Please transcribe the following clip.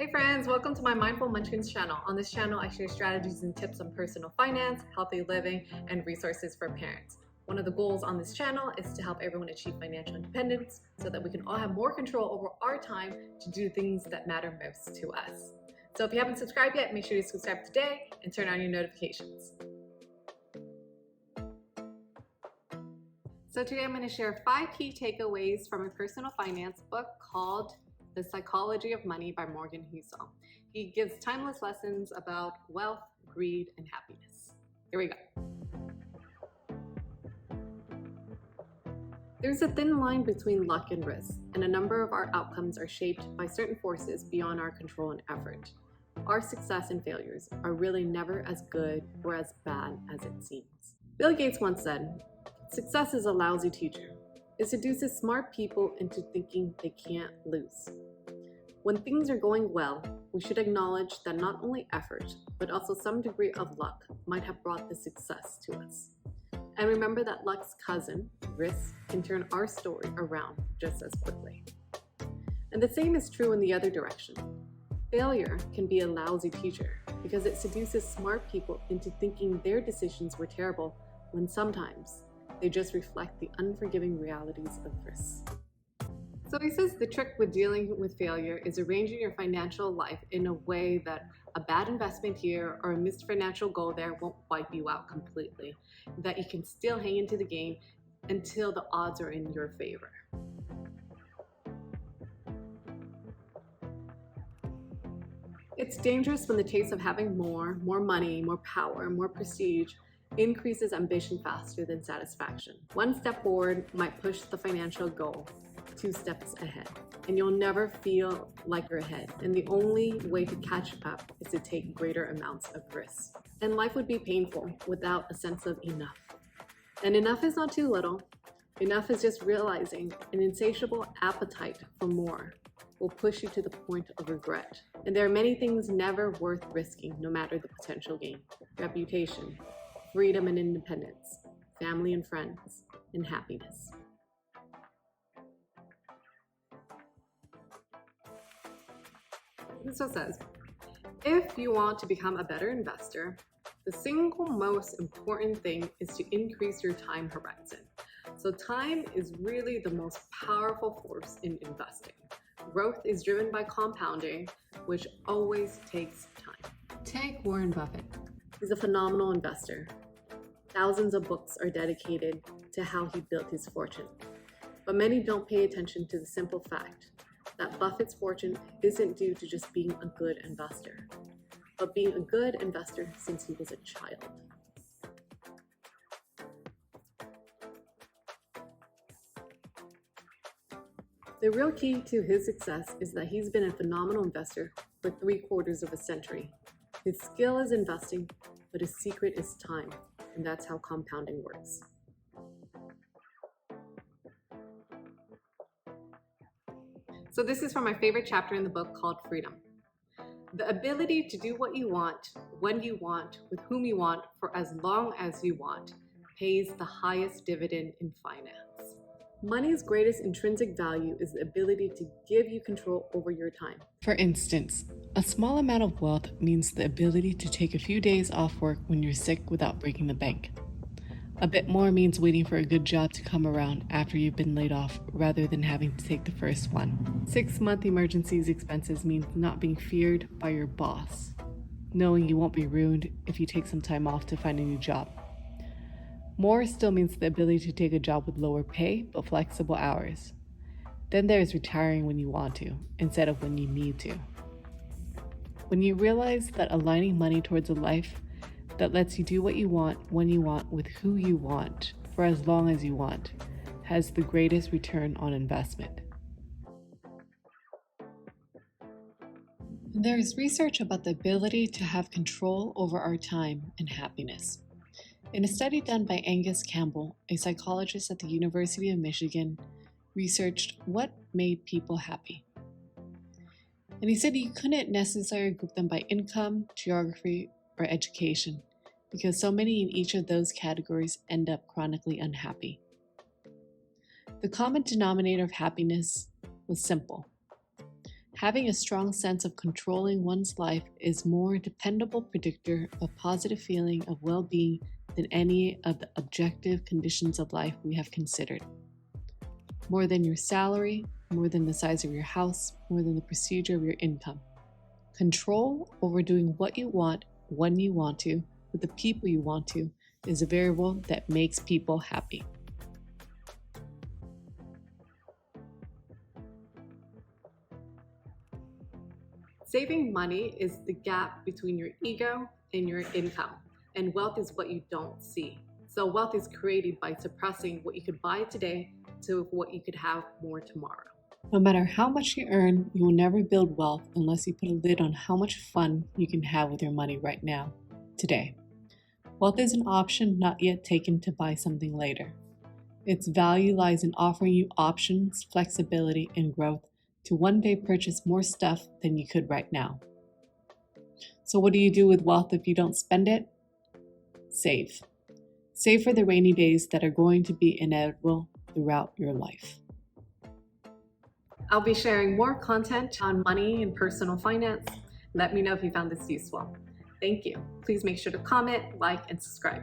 Hey friends, welcome to my Mindful Munchkins channel. On this channel, I share strategies and tips on personal finance, healthy living, and resources for parents. One of the goals on this channel is to help everyone achieve financial independence so that we can all have more control over our time to do things that matter most to us. So if you haven't subscribed yet, make sure you subscribe today and turn on your notifications. So today I'm going to share 5 key takeaways from a personal finance book called The Psychology of Money by Morgan Housel. He gives timeless lessons about wealth, greed, and happiness. Here we go. There's a thin line between luck and risk, and a number of our outcomes are shaped by certain forces beyond our control and effort. Our success and failures are really never as good or as bad as it seems. Bill Gates once said, "Success is a lousy teacher. It seduces smart people into thinking they can't lose." When things are going well, we should acknowledge that not only effort, but also some degree of luck might have brought the success to us. And remember that luck's cousin, risk, can turn our story around just as quickly. And the same is true in the other direction. Failure can be a lousy teacher because it seduces smart people into thinking their decisions were terrible when sometimes they just reflect the unforgiving realities of risk. So he says the trick with dealing with failure is arranging your financial life in a way that a bad investment here or a missed financial goal there won't wipe you out completely, that you can still hang into the game until the odds are in your favor. It's dangerous when the taste of having more money, more power, more prestige increases ambition faster than satisfaction. One step forward might push the financial goal 2 steps ahead, and you'll never feel like you're ahead. And the only way to catch up is to take greater amounts of risk. And life would be painful without a sense of enough. And enough is not too little. Enough is just realizing an insatiable appetite for more will push you to the point of regret. And there are many things never worth risking, no matter the potential gain. Reputation, freedom and independence, family and friends, and happiness. So it says, if you want to become a better investor, the single most important thing is to increase your time horizon. So time is really the most powerful force in investing. Growth is driven by compounding, which always takes time. Take Warren Buffett. He's a phenomenal investor. Thousands of books are dedicated to how he built his fortune. But many don't pay attention to the simple fact that Buffett's fortune isn't due to just being a good investor, but being a good investor since he was a child. The real key to his success is that he's been a phenomenal investor for 3/4 of a century. His skill is investing, but his secret is time, and that's how compounding works. So this is from my favorite chapter in the book called Freedom. The ability to do what you want, when you want, with whom you want, for as long as you want, pays the highest dividend in finance. Money's greatest intrinsic value is the ability to give you control over your time. For instance, a small amount of wealth means the ability to take a few days off work when you're sick without breaking the bank. A bit more means waiting for a good job to come around after you've been laid off rather than having to take the first one. 6-month emergencies expenses means not being feared by your boss, knowing you won't be ruined if you take some time off to find a new job. More still means the ability to take a job with lower pay but flexible hours. Then there's retiring when you want to, instead of when you need to. When you realize that aligning money towards a life that lets you do what you want, when you want, with who you want, for as long as you want, has the greatest return on investment. There is research about the ability to have control over our time and happiness. In a study done by Angus Campbell, a psychologist at the University of Michigan, researched what made people happy. And he said you couldn't necessarily group them by income, geography, or education, because so many in each of those categories end up chronically unhappy. The common denominator of happiness was simple: Having a strong sense of controlling one's life is a more dependable predictor of positive feeling of well-being than any of the objective conditions of life we have considered. More than your salary, more than the size of your house, more than the procedure of your income. Control over doing what you want, when you want to, with the people you want to, is a variable that makes people happy. Saving money is the gap between your ego and your income, and wealth is what you don't see. So wealth is created by suppressing what you could buy today to what you could have more tomorrow. No matter how much you earn, you will never build wealth unless you put a lid on how much fun you can have with your money right now, today. Wealth is an option not yet taken to buy something later. Its value lies in offering you options, flexibility, and growth to one day purchase more stuff than you could right now. So what do you do with wealth if you don't spend it? Save. Save for the rainy days that are going to be inevitable throughout your life. I'll be sharing more content on money and personal finance. Let me know if you found this useful. Thank you. Please make sure to comment, like, and subscribe.